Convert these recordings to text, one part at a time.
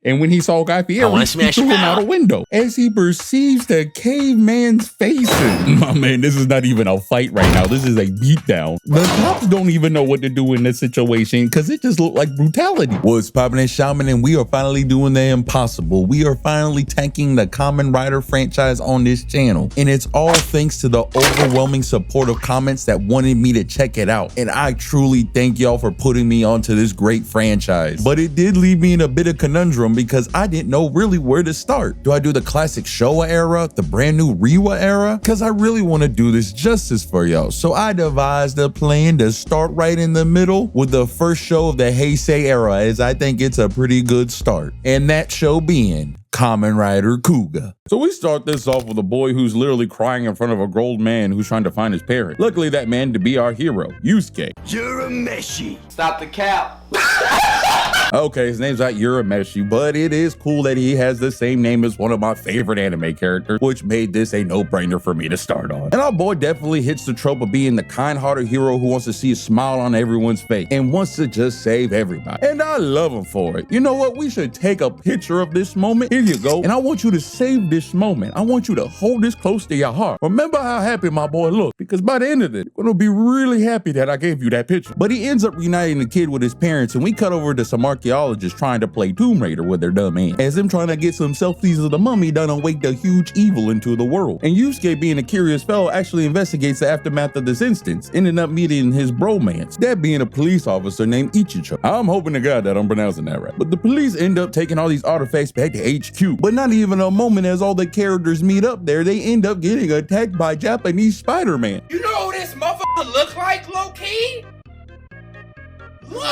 And when he saw Guy Fieri, he threw him out a window as he perceives the caveman's faces. My man, this is not even a fight right now. This is a beatdown. The cops don't even know what to do in this situation because it just looked like brutality. What's poppin' at Shaman, and we are finally doing the impossible. We are finally tanking the Kamen Rider franchise on this channel. And it's all thanks to the overwhelming support of comments that wanted me to check it out. And I truly thank y'all for putting me onto this great franchise. But it did leave me in a bit of conundrum because I didn't know really where to start. Do I do the classic Showa era, the brand new Reiwa era? Because I really want to do this justice for y'all. So I devised a plan to start right in the middle with the first show of the Heisei era, as I think it's a pretty good start. And that show being Kamen Rider Kuuga. So we start this off with a boy who's literally crying in front of a grown man who's trying to find his parents. Luckily, that man to be our hero, Yusuke. Urameshi. Stop the cap. Okay, his name's not Urameshi, but it is cool that he has the same name as one of my favorite anime characters, which made this a no-brainer for me to start on. And our boy definitely hits the trope of being the kind-hearted hero who wants to see a smile on everyone's face and wants to just save everybody. And I love him for it. You know what? We should take a picture of this moment. Here you go. And I want you to save this moment. I want you to hold this close to your heart. Remember how happy my boy looked, because by the end of it, you're gonna be really happy that I gave you that picture. But he ends up reuniting the kid with his parents, and we cut over to some archaeologists trying to play Tomb Raider with their dumb ass, as them trying to get some selfies of the mummy done awake the huge evil into the world. And Yusuke, being a curious fellow, actually investigates the aftermath of this instance, ending up meeting his bromance, that being a police officer named Ichicho. I'm hoping to God that I'm pronouncing that right. But the police end up taking all these artifacts back to HQ, but not even a moment as all the characters meet up there, they end up getting attacked by Japanese Spider-Man. You know who this motherfucker look like, low-key? Look!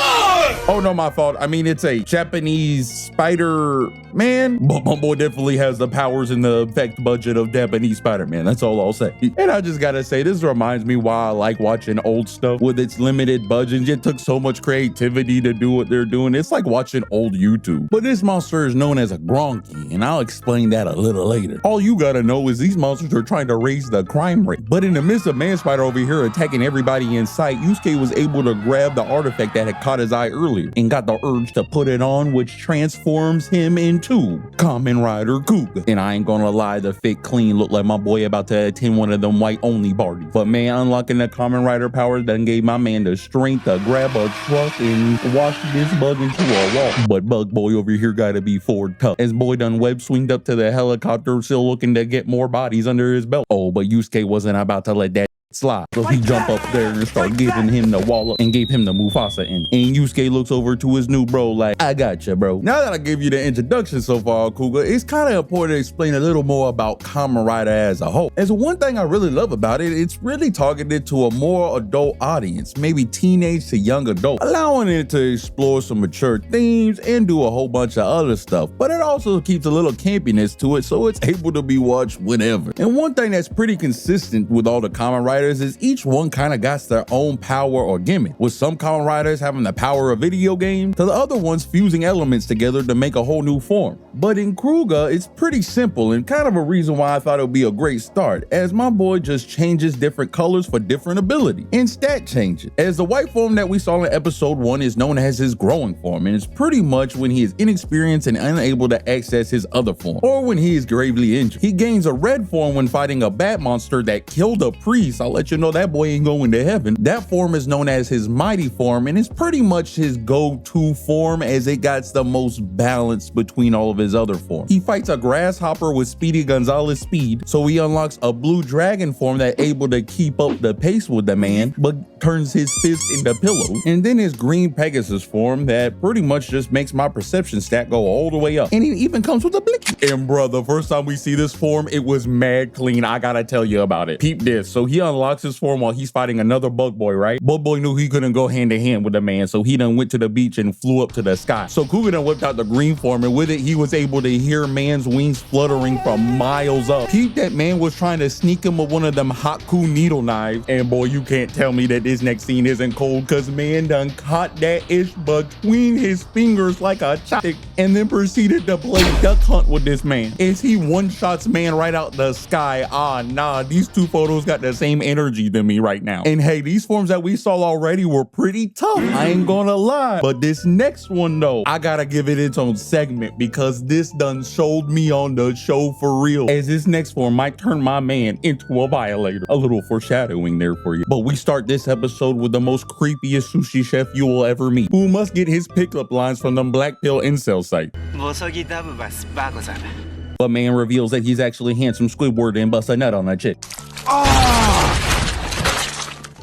Oh no, my fault. I mean, it's a Japanese Spider-Man. But my boy definitely has the powers and the effect budget of Japanese Spider-Man. That's all I'll say. And I just gotta say, this reminds me why I like watching old stuff with its limited budget. It took so much creativity to do what they're doing. It's like watching old YouTube. But this monster is known as a Gronki, and I'll explain that a little later. All you gotta know is these monsters are trying to raise the crime rate. But in the midst of Man Spider over here attacking everybody in sight, Yusuke was able to grab the artifact that had caught his eye earlier and got the urge to put it on, which transforms him into Kamen Rider Kuuga. And I ain't gonna lie, the fit clean looked like my boy about to attend one of them white only parties. But man, unlocking the Kamen Rider powers done gave my man the strength to grab a truck and wash this bug into a wall. But Bug Boy over here gotta be Ford tough, as boy done web swinged up to the helicopter, still looking to get more bodies under his belt. Oh, but Yusuke wasn't about to let that slide. So he jumped up there and started giving him the wallop and gave him the Mufasa in. And Yusuke looks over to his new bro like, I got you, bro. Now that I gave you the introduction so far, Kuuga, it's kind of important to explain a little more about Kamen Rider as a whole. As one thing I really love about it, it's really targeted to a more adult audience, maybe teenage to young adult, allowing it to explore some mature themes and do a whole bunch of other stuff. But it also keeps a little campiness to it, so it's able to be watched whenever. And one thing that's pretty consistent with all the Kamen Riders is each one kind of got their own power or gimmick, with some Kamen Riders having the power of video games to the other ones fusing elements together to make a whole new form. But in Kuuga, it's pretty simple, and kind of a reason why I thought it would be a great start, as my boy just changes different colors for different ability and stat changes, as the white form that we saw in episode 1 is known as his growing form, and it's pretty much when he is inexperienced and unable to access his other form, or when he is gravely injured. He gains a red form when fighting a bat monster that killed a priest. I'll let you know that boy ain't going to heaven. That form is known as his mighty form, and it's pretty much his go-to form, as it got the most balance between all of his other forms. He fights a grasshopper with Speedy Gonzalez speed, so he unlocks a blue dragon form that able to keep up the pace with the man, but turns his fist into pillows. And then his green Pegasus form that pretty much just makes my perception stat go all the way up. And it even comes with a blicky. And bro, the first time we see this form, it was mad clean. I gotta tell you about it. Peep this. So he unlocks his form while he's fighting another Bug Boy, right? Bug Boy knew he couldn't go hand to hand with the man, so he done went to the beach and flew up to the sky. So Kuuga done whipped out the green form, and with it, he was able to hear man's wings fluttering from miles up. Peep that man was trying to sneak him with one of them Haku needle knives. And boy, you can't tell me that this next scene isn't cold, cause man done caught that ish between his fingers like a chopstick, and then proceeded to play duck hunt with this man as he one-shots man right out the sky. Ah, nah, these two photos got the same energy than me right now. And hey, these forms that we saw already were pretty tough. I ain't gonna lie. But this next one though, I gotta give it its own segment because this done showed me on the show for real. As this next form might turn my man into a violator. A little foreshadowing there for you. But we start this episode with the most creepiest sushi chef you will ever meet, who must get his pickup lines from them black pill incel site. But man reveals that he's actually handsome Squidward and busts a nut on a chick.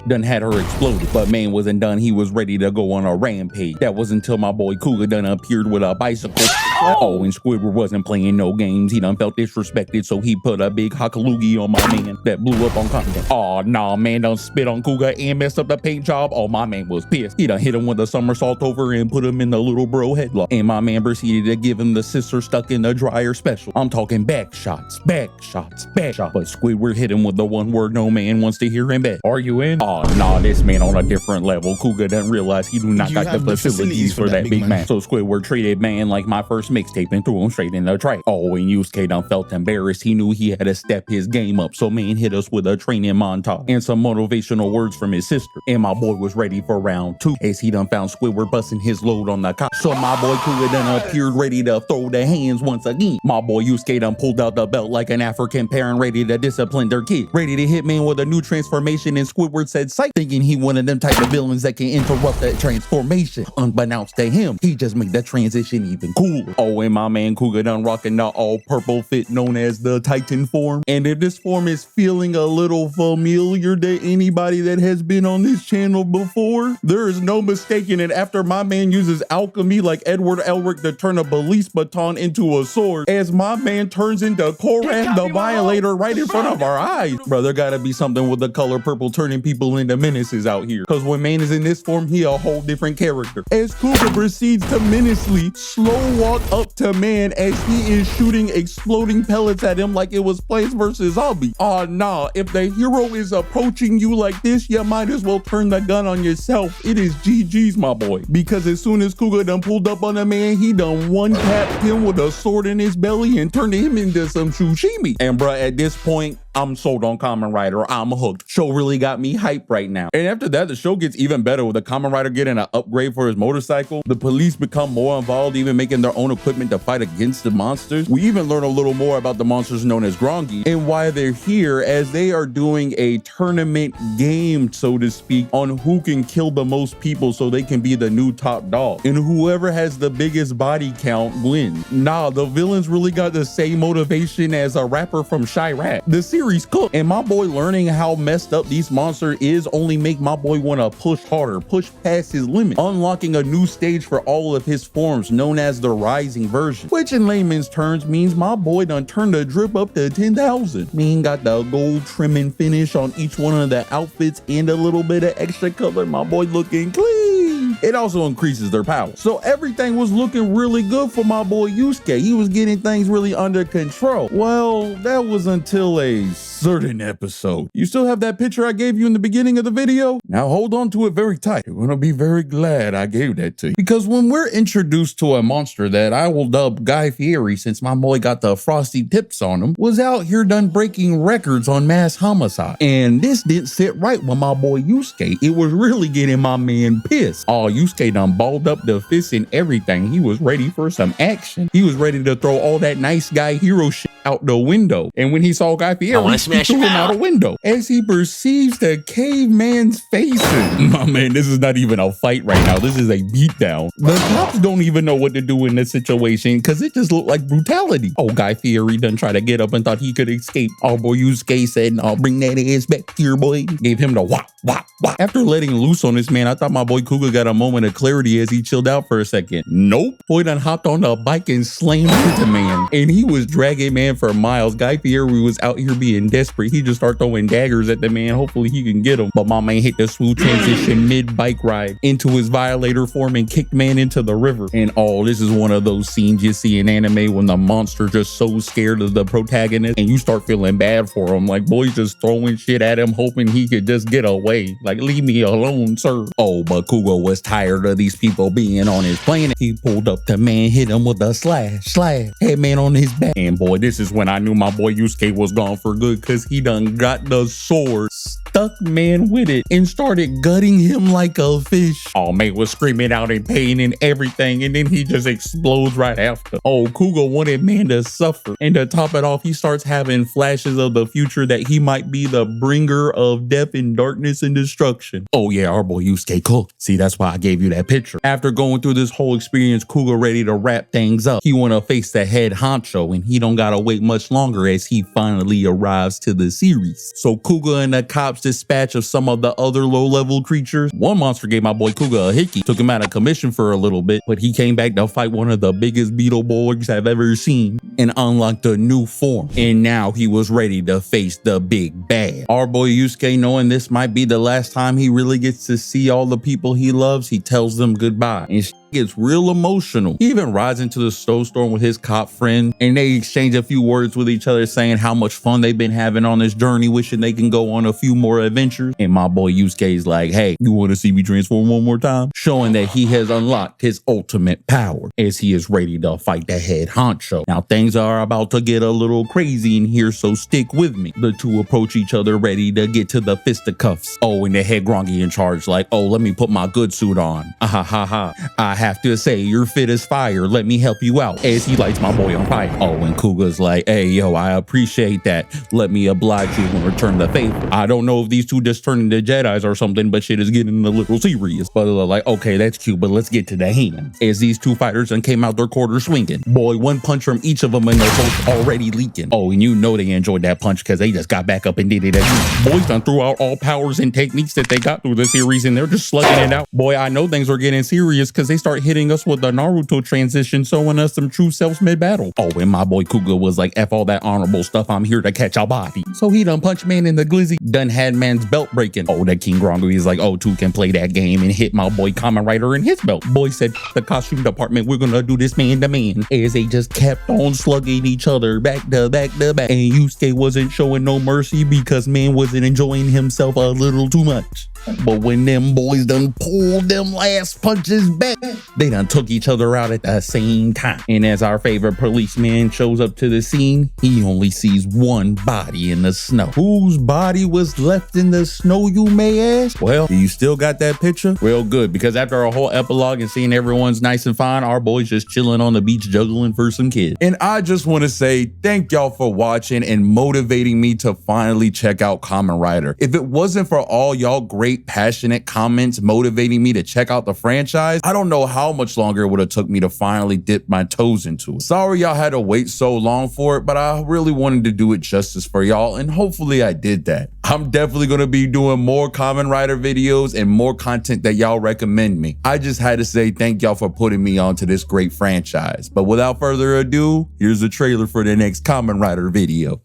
Done had her exploded, but man wasn't done. He was ready to go on a rampage. That was until my boy Kuga done appeared with a bicycle. Oh, and Squidward wasn't playing no games. He done felt disrespected, so he put a big hakalugi on my man that blew up on content. Oh, nah, man done spit on Kuga and messed up the paint job. Oh, my man was pissed. He done hit him with a somersault over and put him in the little bro headlock. And my man proceeded to give him the sister stuck in the dryer special. I'm talking back shots, back shots, back shots. But Squidward hit him with the one word no man wants to hear him back. Are you in? Oh, nah, this man on a different level. Kuga doesn't realize he do not got the facilities for that big man. So Squidward treated man like my first mixtape and threw him straight in the trash. Oh, and Yusuke done felt embarrassed. He knew he had to step his game up. So man hit us with a training montage and some motivational words from his sister. And my boy was ready for round 2 as he done found Squidward busting his load on the cop. So my boy Kuga done appeared ready to throw the hands once again. My boy Yusuke done pulled out the belt like an African parent ready to discipline their kid. Ready to hit man with a new transformation, and Squidward said psych, thinking he one of them type of villains that can interrupt that transformation. Unbeknownst to him, he just made that transition even cooler. Oh, and my man Kuga done rocking the all purple fit known as the Titan form. And if this form is feeling a little familiar to anybody that has been on this channel before, there is no mistaking it. After my man uses alchemy like Edward Elric to turn a police baton into a sword, as my man turns into Koran the Violator right in front of our eyes. Bro, there gotta be something with the color purple turning people into menaces out here. Cause when man is in this form, he a whole different character. As Kuga proceeds to menacingly slow walk up to man as he is shooting exploding pellets at him like it was Plants vs. Zombies. Oh nah, if the hero is approaching you like this, you might as well turn the gun on yourself. It is GG's, my boy. Because as soon as Kuga done pulled up on the man, he done one-tapped him with a sword in his belly and turned him into some sushimi. And bruh, at this point, I'm sold on Kamen Rider. I'm hooked. Show really got me hyped right now. And after that, the show gets even better with the Kamen Rider getting an upgrade for his motorcycle. The police become more involved, even making their own equipment to fight against the monsters. We even learn a little more about the monsters known as Grongi and why they're here, as they are doing a tournament game, so to speak, on who can kill the most people so they can be the new top dog. And whoever has the biggest body count wins. Nah, the villains really got the same motivation as a rapper from Chirac. The series cooked, and my boy learning how messed up these monsters is only make my boy want to push harder, push past his limit, unlocking a new stage for all of his forms known as the rising version, which in layman's terms means my boy done turned the drip up to 10,000. Man got the gold trimming finish on each one of the outfits and a little bit of extra color. My boy looking clean. It also increases their power. So everything was looking really good for my boy Yusuke. He was getting things really under control. Well, that was until a certain episode. You still have that picture I gave you in the beginning of the video? Now hold on to it very tight. You're gonna be very glad I gave that to you. Because when we're introduced to a monster that I will dub Guy Fieri, since my boy got the frosty tips on him, was out here done breaking records on mass homicide. And this didn't sit right with my boy Yusuke. It was really getting my man pissed. Oh, Yusuke done balled up the fists and everything. He was ready for some action. He was ready to throw all that nice guy hero shit out the window. And when he saw Guy Fieri, he threw him out a window as he perceives the caveman's faces. My man, this is not even a fight right now. This is a beatdown. The cops don't even know what to do in this situation because it just looked like brutality. Oh, Guy Fieri done tried to get up and thought he could escape. Oh, boy, Yusuke said, "I'll bring that ass back here, boy." Gave him the whop, whop, whop. After letting loose on this man, I thought my boy Kuga got a moment of clarity as he chilled out for a second. Nope. Boy done hopped on the bike and slammed into man. And he was dragging man for miles. Guy Fieri was out here being desperate. He just started throwing daggers at the man. Hopefully he can get him. But my man hit the smooth transition mid-bike ride into his violator form and kicked man into the river. And oh, this is one of those scenes you see in anime when the monster just so scared of the protagonist and you start feeling bad for him. Like, boy's just throwing shit at him, hoping he could just get away. Like, leave me alone, sir. Oh, but Kuga was tired of these people being on his planet. He pulled up to man, hit him with a slash, had man on his back. And boy, this is when I knew my boy Yusuke was gone for good, because he done got the sword stuck man with it and started gutting him like a fish. Oh, man was screaming out in pain and everything, and then he just explodes right after. Oh, Cougar wanted man to suffer, and to top it off, he starts having flashes of the future that he might be the bringer of death and darkness and destruction. Oh yeah, our boy Yusuke cooked. See, that's why I gave you that picture. After going through this whole experience, Cougar ready to wrap things up. He wanna face the head honcho, and he don't gotta wait much longer as he finally arrives to the series. So Cougar and the cops dispatch of some of the other low-level creatures. One monster gave my boy Cougar a hickey, took him out of commission for a little bit, but he came back to fight one of the biggest Beetleborgs I've ever seen and unlocked a new form. And now he was ready to face the big bad. Our boy Yusuke, knowing this might be the last time he really gets to see all the people he loves, he tells them goodbye. And gets real emotional. He even rides into the snowstorm with his cop friend, and they exchange a few words with each other, saying how much fun they've been having on this journey, wishing they can go on a few more adventures. And my boy Yusuke is like, hey, you want to see me transform one more time? Showing that he has unlocked his ultimate power as he is ready to fight the head honcho. Now things are about to get a little crazy in here, so stick with me. The two approach each other ready to get to the fisticuffs. Oh, and the head Grongi in charge like, oh, let me put my good suit on. Ah ha ha. I have to say, you're fit as fire. Let me help you out, as he lights my boy on fire. Oh, and Cougar's like, hey, yo, I appreciate that. Let me oblige you and return the favor. I don't know if these two just turned into Jedis or something, but shit is getting a little serious. But like, okay, that's cute, but let's get to the hand. As these two fighters then came out their quarters swinging. Boy, one punch from each of them and they're both already leaking. Oh, and you know they enjoyed that punch because they just got back up and did it again. Boys done threw out all powers and techniques that they got through the series, and they're just slugging it out. Boy, I know things are getting serious because they start hitting us with the Naruto transition, showing us some true selves mid-battle. Oh, and my boy Cougar was like, F all that honorable stuff, I'm here to catch a body. So he done punched man in the glizzy, done had man's belt breaking. Oh, that King Grongu is like, oh, two can play that game and hit my boy Kamen Rider in his belt. Boy said, the costume department, we're gonna do this man to man. As they just kept on slugging each other back to back to back. And Yusuke wasn't showing no mercy because man wasn't enjoying himself a little too much. But when them boys done pulled them last punches back, they done took each other out at the same time. And as our favorite policeman shows up to the scene, he only sees one body in the snow. Whose body was left in the snow, you may ask? Well, you still got that picture? Well, good, because after a whole epilogue and seeing everyone's nice and fine, our boy's just chilling on the beach juggling for some kids. And I just want to say thank y'all for watching and motivating me to finally check out Kamen Rider. If it wasn't for all y'all great passionate comments motivating me to check out the franchise, I don't know how much longer it would have took me to finally dip my toes into it. Sorry y'all had to wait so long for it, but I really wanted to do it justice for y'all, and hopefully I did that. I'm definitely going to be doing more Kamen Rider videos and more content that y'all recommend me. I just had to say thank y'all for putting me onto this great franchise. But without further ado, here's the trailer for the next Kamen Rider video.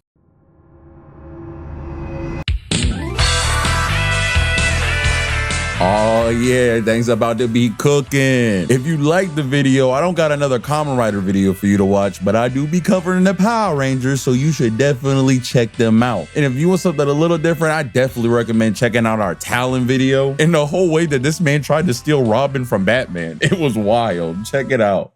Oh yeah, things about to be cooking. If you liked the video, I don't got another Kamen Rider video for you to watch, but I do be covering the Power Rangers, so you should definitely check them out. And if you want something a little different, I definitely recommend checking out our Talon video. And the whole way that this man tried to steal Robin from Batman, it was wild. Check it out.